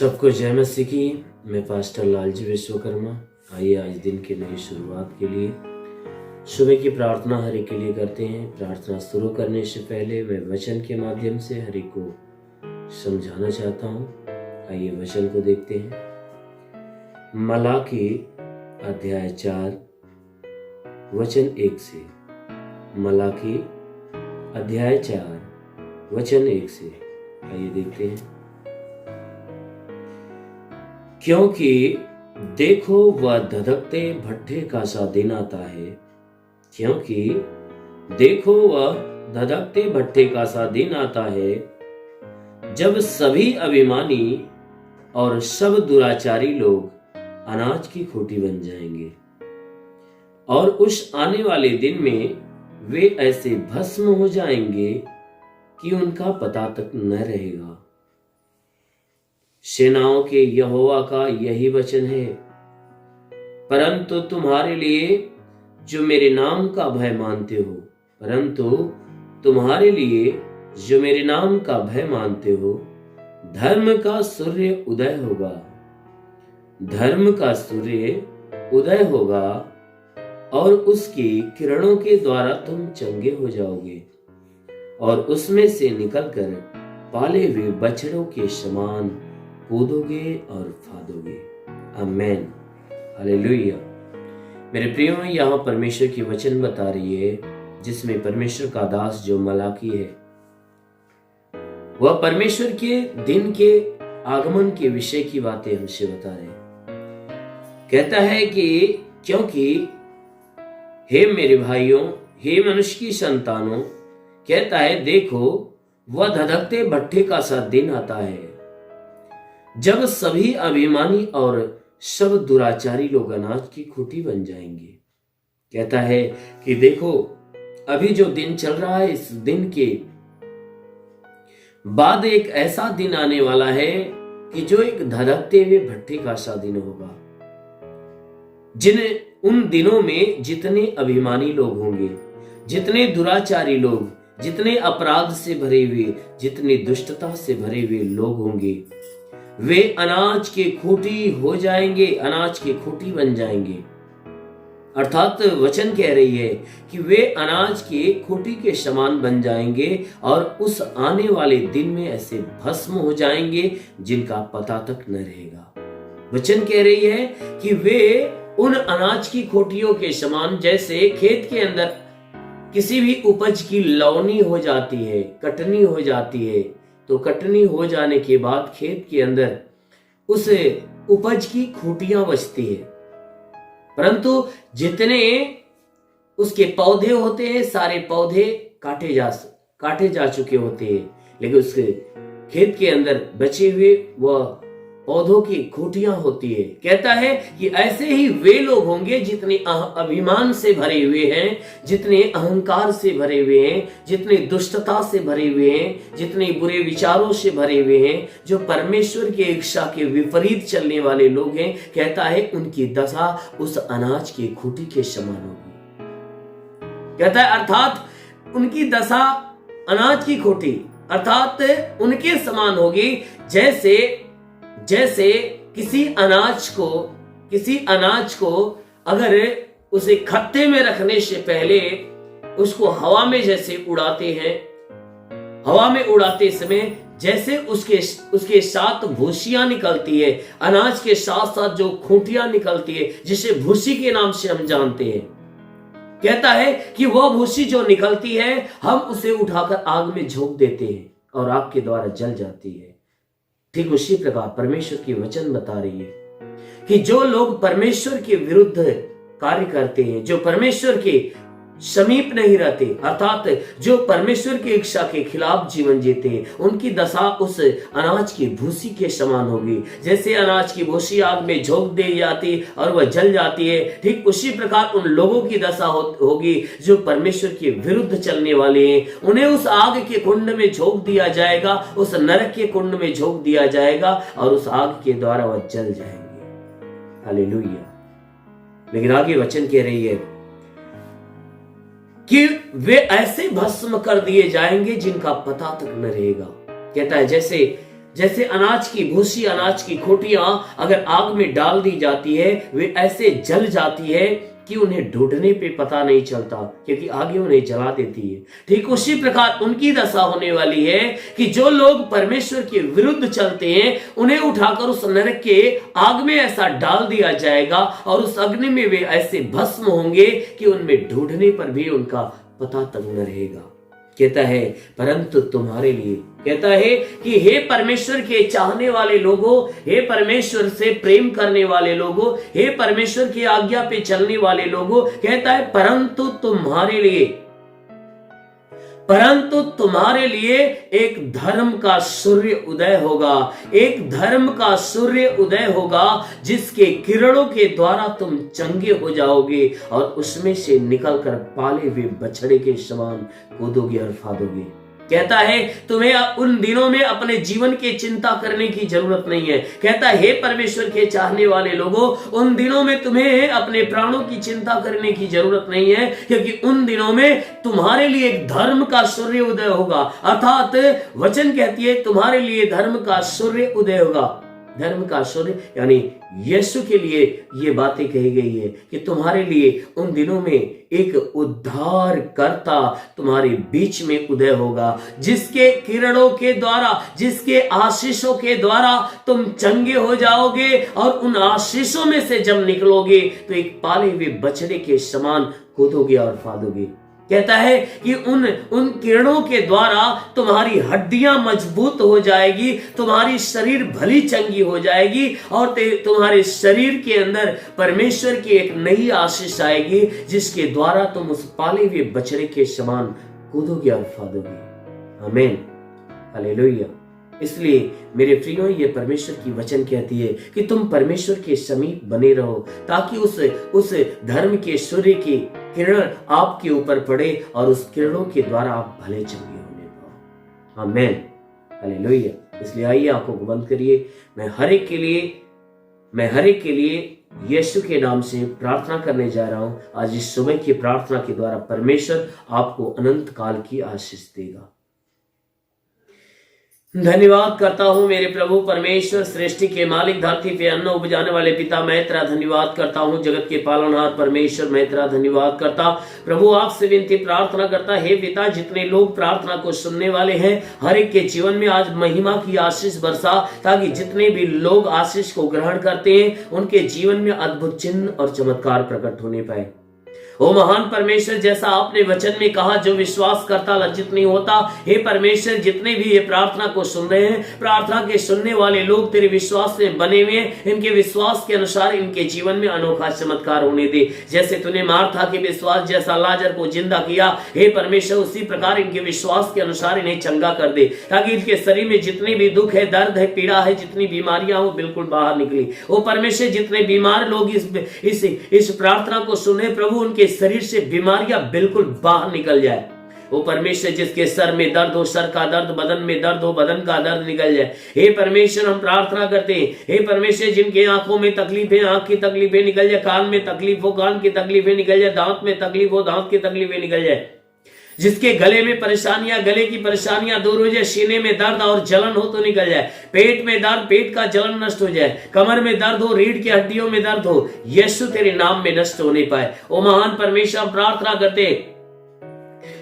सबको जय मसीह की। मैं पास्टर लालजी विश्वकर्मा। आइए आज दिन की नई शुरुआत के लिए सुबह की प्रार्थना हर एक के लिए करते हैं। प्रार्थना शुरू करने से पहले मैं वचन के माध्यम से हर एक को समझाना चाहता हूँ। आइए वचन को देखते हैं। मलाकी अध्याय 4 वचन 1 से। मलाकी अध्याय 4 वचन 1 से। आइए देखते हैं। क्योंकि देखो वह धधकते भट्ठे का सा दिन आता है। क्योंकि देखो वह धधकते भट्ठे का सा दिन आता है, जब सभी अभिमानी और सब दुराचारी लोग अनाज की खोटी बन जाएंगे, और उस आने वाले दिन में वे ऐसे भस्म हो जाएंगे कि उनका पता तक न रहेगा। सेनाओं के यहोवा का यही वचन है। परंतु तुम्हारे लिए जो मेरे नाम का भय मानते हो, धर्म का सूर्य उदय होगा और उसकी किरणों के द्वारा तुम चंगे हो जाओगे, और उसमें से निकलकर पाले हुए बछड़ों के समान कूदोगे और फादोगे। आमेन, हालेलुया। मेरे प्रियो, यहाँ परमेश्वर की वचन बता रही है, जिसमें परमेश्वर का दास जो मलाकी है, वह परमेश्वर के दिन के आगमन के विषय की बातें हमसे बता रहे हैं। कहता है कि क्योंकि हे मेरे भाइयों, हे मनुष्य की संतानों, कहता है देखो वह धधकते भट्ठे का सा दिन आता है, जब सभी अभिमानी और सब दुराचारी लोग अनाज की खूंटी बन जाएंगे। कहता है कि देखो अभी जो दिन चल रहा है, इस दिन के बाद एक ऐसा दिन आने वाला है कि जो एक धधकते हुए भट्ठे का सा दिन होगा। उन दिनों में जितने अभिमानी लोग होंगे, जितने दुराचारी लोग, जितने अपराध से भरे हुए, जितनी दुष्टता से भरे हुए लोग होंगे, वे अनाज के खूंटी हो जाएंगे, अनाज के खूंटी बन जाएंगे। अर्थात वचन कह रही है कि वे अनाज के खूंटी के समान बन जाएंगे, और उस आने वाले दिन में ऐसे भस्म हो जाएंगे जिनका पता तक न रहेगा। वचन कह रही है कि वे उन अनाज की खूंटियों के समान, जैसे खेत के अंदर किसी भी उपज की लौनी हो जाती है, कटनी हो जाती है, तो कटनी हो जाने के बाद खेत के अंदर उस उपज की खूंटियां बचती है, परंतु जितने उसके पौधे होते हैं, सारे पौधे काटे जा चुके होते हैं, लेकिन उसके खेत के अंदर बचे हुए वह पौधों की खूंटियां होती है। कहता है कि ऐसे ही वे लोग होंगे जितने अभिमान से भरे हुए हैं, जितने अहंकार से भरे हुए हैं, जितने दुष्टता से भरे हुए हैं, जितने बुरे विचारों से भरे हुए हैं, जो परमेश्वर की इच्छा के विपरीत चलने वाले लोग हैं। कहता है उनकी दशा उस अनाज की खूंटी के समान होगी। कहता है अर्थात उनकी दशा अनाज की खूंटी अर्थात उनके समान होगी, जैसे किसी अनाज को अगर उसे खत्ते में रखने से पहले उसको हवा में जैसे उड़ाते हैं, हवा में उड़ाते समय जैसे उसके साथ भूसियां निकलती है, अनाज के साथ साथ जो खूंटियां निकलती है, जिसे भूसी के नाम से हम जानते हैं। कहता है कि वह भूसी जो निकलती है, हम उसे उठाकर आग में झोंक देते हैं और आग के द्वारा जल जाती है। ठीक उसी प्रकार परमेश्वर की वचन बता रही है कि जो लोग परमेश्वर के विरुद्ध कार्य करते हैं, जो परमेश्वर के समीप नहीं रहते, अर्थात जो परमेश्वर की इच्छा के खिलाफ जीवन जीते हैं, उनकी दशा उस अनाज की भूसी के समान होगी। जैसे अनाज की भूसी आग में झोंक दी जाती और वह जल जाती है, ठीक उसी प्रकार उन लोगों की दशा होगी जो परमेश्वर के विरुद्ध चलने वाले हैं। उन्हें उस आग के कुंड में झोंक दिया जाएगा, उस नरक के कुंड में झोंक दिया जाएगा, और उस आग के द्वारा वह जल जाएंगे। हालेलुया। लेकिन आगे वचन कह रही है कि वे ऐसे भस्म कर दिए जाएंगे जिनका पता तक न रहेगा। कहता है जैसे जैसे अनाज की भूसी, अनाज की खोटियां अगर आग में डाल दी जाती है, वे ऐसे जल जाती है कि उन्हें ढूंढने पे पता नहीं चलता, क्योंकि आगे उन्हें जला देती है। ठीक उसी प्रकार उनकी दशा होने वाली है कि जो लोग परमेश्वर के विरुद्ध चलते हैं, उन्हें उठाकर उस नरक के आग में ऐसा डाल दिया जाएगा और उस अग्नि में वे ऐसे भस्म होंगे कि उनमें ढूंढने पर भी उनका पता तक न रहेगा। कहता है परंतु तुम्हारे लिए, कहता है कि हे परमेश्वर के चाहने वाले लोगों, हे परमेश्वर से प्रेम करने वाले लोगों, हे परमेश्वर की आज्ञा पे चलने वाले लोगों, कहता है परंतु तुम्हारे लिए एक धर्म का सूर्य उदय होगा, एक धर्म का सूर्य उदय होगा जिसके किरणों के द्वारा तुम चंगे हो जाओगे और उसमें से निकलकर पाले हुए बछड़े के समान कूदोगे और फादोगे। कहता है तुम्हें उन दिनों में अपने जीवन की चिंता करने की जरूरत नहीं है। कहता है हे परमेश्वर के चाहने वाले लोगों, उन दिनों में तुम्हें अपने प्राणों की चिंता करने की जरूरत नहीं है, क्योंकि उन दिनों में तुम्हारे लिए एक धर्म का सूर्य उदय होगा। अर्थात वचन कहती है तुम्हारे लिए धर्म का सूर्य उदय होगा। धर्म का सूर्य यानी यीशु के लिए ये बातें कही गई है कि तुम्हारे लिए उन दिनों में एक उद्धार करता तुम्हारे बीच में उदय होगा, जिसके किरणों के द्वारा, जिसके आशीषों के द्वारा तुम चंगे हो जाओगे और उन आशीषों में से जब निकलोगे तो एक पाले हुए बछड़े के समान कूदोगे और फादोगे। कहता है कि उन किरणों के द्वारा तुम्हारी हड्डियां मजबूत हो जाएगी, तुम्हारी शरीर भली चंगी हो जाएगी और तुम्हारे शरीर के अंदर परमेश्वर की एक नई आशीष आएगी, जिसके द्वारा तुम उस पाले हुए बछड़े के समान कूदोगे और फादोगे। आमीन, हालेलुया। इसलिए मेरे प्रियो, ये परमेश्वर की वचन कहती है कि तुम परमेश्वर के समीप बने रहो, ताकि उस धर्म के सूर्य की किरण आपके ऊपर पड़े और उस किरणों के द्वारा आप भले चंगे होने पाओ। आमीन, हालेलुया। इसलिए आइए आंखों को बंद करिए। मैं हर एक के लिए यीशु के नाम से प्रार्थना करने जा रहा हूं। आज इस सुबह की प्रार्थना के द्वारा परमेश्वर आपको अनंत काल की आशीष देगा। धन्यवाद करता हूं मेरे प्रभु परमेश्वर, सृष्टि के मालिक, धरती पे अन्न उपजाने वाले पिता, मैं तेरा धन्यवाद करता हूं। जगत के पालनहार परमेश्वर, मैं तेरा धन्यवाद करता प्रभु। आपसे विनती प्रार्थना करता हे पिता, जितने लोग प्रार्थना को सुनने वाले हैं, हर एक के जीवन में आज महिमा की आशीष बरसा, ताकि जितने भी लोग आशीष को ग्रहण करते हैं उनके जीवन में अद्भुत चिन्ह और चमत्कार प्रकट होने पाए। ओ महान परमेश्वर, जैसा आपने वचन में कहा, जो विश्वास करता लज्जित नहीं होता। हे परमेश्वर, जितने भी ये प्रार्थना को सुन रहे हैं, प्रार्थना के सुनने वाले लोग तेरे विश्वास में बने हुए, इनके विश्वास के अनुसार इनके जीवन में अनोखा चमत्कार होने दे। जैसे तूने मार्था के विश्वास जैसा लाजर को जिंदा किया, हे परमेश्वर, उसी प्रकार इनके विश्वास के अनुसार इन्हें चंगा कर दे, ताकि इनके शरीर में जितने भी दुख है, दर्द है, पीड़ा है, जितनी बीमारियां हो, बिल्कुल बाहर निकली। ओ परमेश्वर, जितने बीमार लोग इस प्रार्थना को सुने प्रभु, उनके शरीर से बीमारियां बिल्कुल बाहर निकल जाए। वो परमेश्वर, जिसके सर में दर्द हो, सर का दर्द, बदन में दर्द हो, बदन का दर्द निकल जाए। हे परमेश्वर, हम प्रार्थना करते हैं, हे परमेश्वर, जिनके आंखों में तकलीफ है, आंख की तकलीफें निकल जाए, कान में तकलीफ हो, कान की तकलीफें निकल जाए, दांत में तकलीफ हो, दांत की तकलीफें निकल जाए। जिसके गले में परेशानियां, गले की परेशानियां दूर हो जाए, सीने में दर्द और जलन हो तो निकल जाए, पेट में दर्द, पेट का जलन नष्ट हो जाए, कमर में दर्द हो, रीढ़ की हड्डियों में दर्द हो, यीशु तेरे नाम में नष्ट होने पाए। ओ महान परमेश्वर, प्रार्थना करते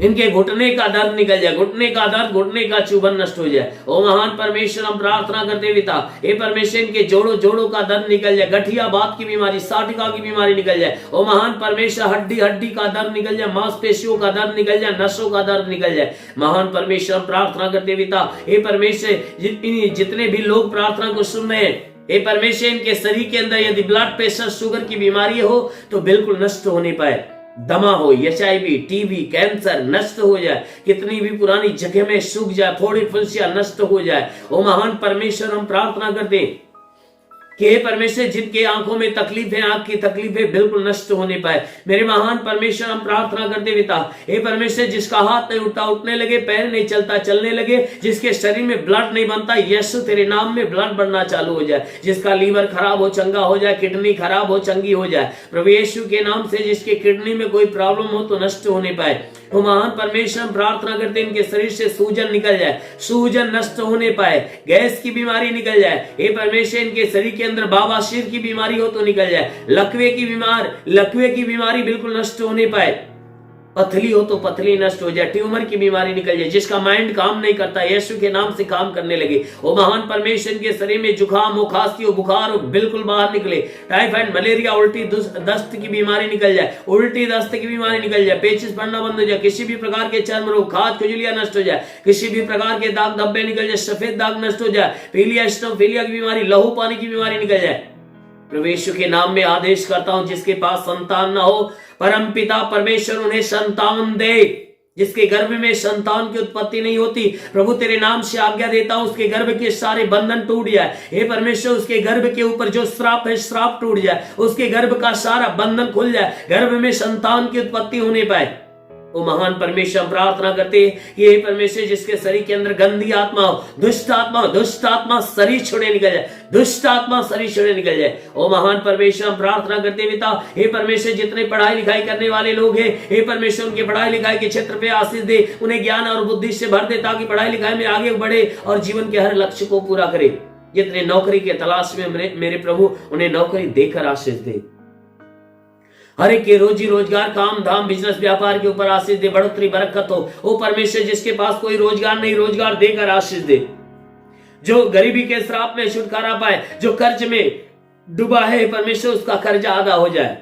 इनके घुटने का दर्द निकल जाए, घुटने का दर्द, घुटने का चुभन नष्ट हो जाए। ओ महान परमेश्वर, हम प्रार्थना करते पिता, हे परमेश्वर, इनके जोड़ों का दर्द निकल जाए, गठिया बात की बीमारी, साटिका की बीमारी निकल जाए। ओ महान परमेश्वर, हड्डी का दर्द निकल जाए, मांसपेशियों का दर्द निकल जाए, नसों का दर्द निकल जाए। महान परमेश्वर, हम प्रार्थना करते पिता, हे परमेश्वर, जितने भी लोग प्रार्थना को सुन रहे हैं, हे परमेश्वर, इनके शरीर के अंदर यदि ब्लड प्रेशर, शुगर की बीमारी हो तो बिल्कुल नष्ट होने पाए। दमा हो, HIV, TB, कैंसर नष्ट हो जाए, कितनी भी पुरानी जगह में सूख जाए, फोड़ी फुंसियां नष्ट हो जाए। ओ महान परमेश्वर, हम प्रार्थना करते हैं कि हे परमेश्वर, जिनके आंखों में तकलीफ है, आंख की तकलीफें बिल्कुल नष्ट होने पाए। मेरे महान परमेश्वर, हम प्रार्थना करते पिता, हे परमेश्वर, जिसका हाथ नहीं उठता उठने लगे, पैर नहीं चलता चलने लगे, जिसके शरीर में ब्लड नहीं बनता, यीशु तेरे नाम में ब्लड बनना चालू हो जाए। जिसका लीवर खराब हो चंगा हो जाए, किडनी खराब हो चंगी हो जाए प्रभु यीशु के नाम से। जिसके किडनी में कोई प्रॉब्लम हो तो नष्ट होने पाए। वो महान परमेश्वर हम प्रार्थना करते हैं इनके शरीर से सूजन निकल जाए, सूजन नष्ट होने पाए, गैस की बीमारी निकल जाए। हे परमेश्वर इनके शरीर के अंदर बवासीर की बीमारी हो तो निकल जाए, लकवे की बीमारी बिल्कुल नष्ट होने पाए, पथली हो तो पथली नष्ट हो जाए, ट्यूमर की बीमारी निकल जाए, जिसका माइंड काम नहीं करता यीशु के नाम से काम करने लगे। वो महान परमेश्वर के शरीर में जुकाम हो, खांसी हो, बुखार हो बिल्कुल बाहर निकले, टाइफाइड, मलेरिया, उल्टी, दस्त की बीमारी निकल जाए, उल्टी दस्त की बीमारी निकल जाए, पेचिस पड़ना बंद हो जाए, किसी भी प्रकार के चर्म रोग, खाज खुजलियां नष्ट हो जाए, किसी भी प्रकार के दाग धब्बे निकल जाए, सफेद दाग नष्ट हो जाए, पीलिया स्टोफिलिया की बीमारी, लहू पानी की बीमारी निकल जाए। प्रभु यीशु के नाम में आदेश करता हूं जिसके पास संतान ना हो, परम पिता परमेश्वर उन्हें संतान दे। जिसके गर्भ में संतान की उत्पत्ति नहीं होती, प्रभु तेरे नाम से आज्ञा देता हूं उसके गर्भ के सारे बंधन टूट जाए। हे परमेश्वर उसके गर्भ के ऊपर जो श्राप है श्राप टूट जाए, उसके गर्भ का सारा बंधन खुल जाए, गर्भ में संतान की उत्पत्ति होने पाए। वो महान परमेश्वर प्रार्थना करते हैं कि हे परमेश्वर जिसके शरीर के अंदर गंदी आत्मा हो, दुष्ट आत्मा शरीर छोड़े निकल जाए, दुष्ट आत्मा शरीर छोड़े निकल जाए। ओ महान परमेश्वर हम प्रार्थना करते हैं पिता, हे परमेश्वर जितने पढ़ाई लिखाई करने वाले लोग हैं, हे परमेश्वर उनके पढ़ाई लिखाई के क्षेत्र पे आशीष दे, उन्हें ज्ञान और बुद्धि से भर दे ताकि पढ़ाई लिखाई में आगे बढ़े और जीवन के हर लक्ष्य को पूरा करे। जितने नौकरी के तलाश में मेरे प्रभु उन्हें नौकरी देकर आशीष दे, हर एक के रोजी रोजगार, काम धाम, बिजनेस व्यापार के ऊपर आशीष दे, बढ़ोतरी बरकत हो। ओ परमेश्वर जिसके पास कोई रोजगार नहीं, रोजगार देकर आशीष दे, जो गरीबी के श्राप में छुटकारा पाए, जो कर्ज में डूबा है परमेश्वर उसका कर्जा अदा हो जाए,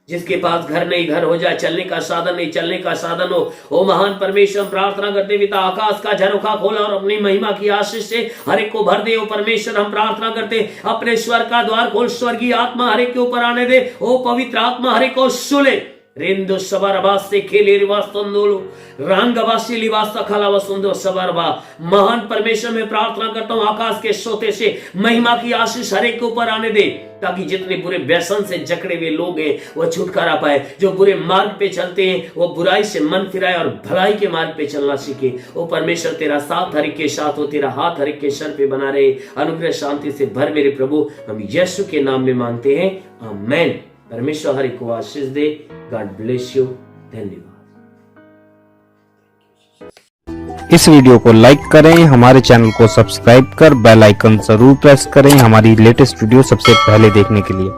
जिसके पास घर नहीं घर हो जाए, चलने का साधन नहीं चलने का साधन हो। ओ महान परमेश्वर प्रार्थना करते पिता आकाश का झरोखा खोला और अपनी महिमा की आशीष से हर एक को भर दे। ओ परमेश्वर हम प्रार्थना करते अपने स्वर्ग का द्वार खोल, स्वर्गीय आत्मा हर एक के ऊपर आने दे। ओ पवित्र आत्मा हर एक को सुले रेंदो सबारबास से खेले रिवास तंदोलो रंगवासी लिवास खला वसुंदो सबारबा। महान परमेश्वर में प्रार्थना करता हूं आकाश के सोते से महिमा की आशीष हर एक के ऊपर आने दे, ताकि जितने बुरे व्यसन से जकड़े हुए लोग हैं वो छुटकारा पाए, जो बुरे मार्ग पे चलते हैं वो बुराई से मन फिराए और भलाई के मार्ग पे चलना सीखे। ओ परमेश्वर तेरा साथ हर एक के साथ हो, तेरा हाथ हर एक के सर पे बना रहे, अनुग्रह शांति से भर मेरे प्रभु, हम यीशु के नाम में मांगते हैं, आमेन। परमेश्वर हर एक को आशीष दे। God bless you. धन्यवाद। इस वीडियो को लाइक करें, हमारे चैनल को सब्सक्राइब कर बेल आइकन जरूर प्रेस करें हमारी लेटेस्ट वीडियो सबसे पहले देखने के लिए।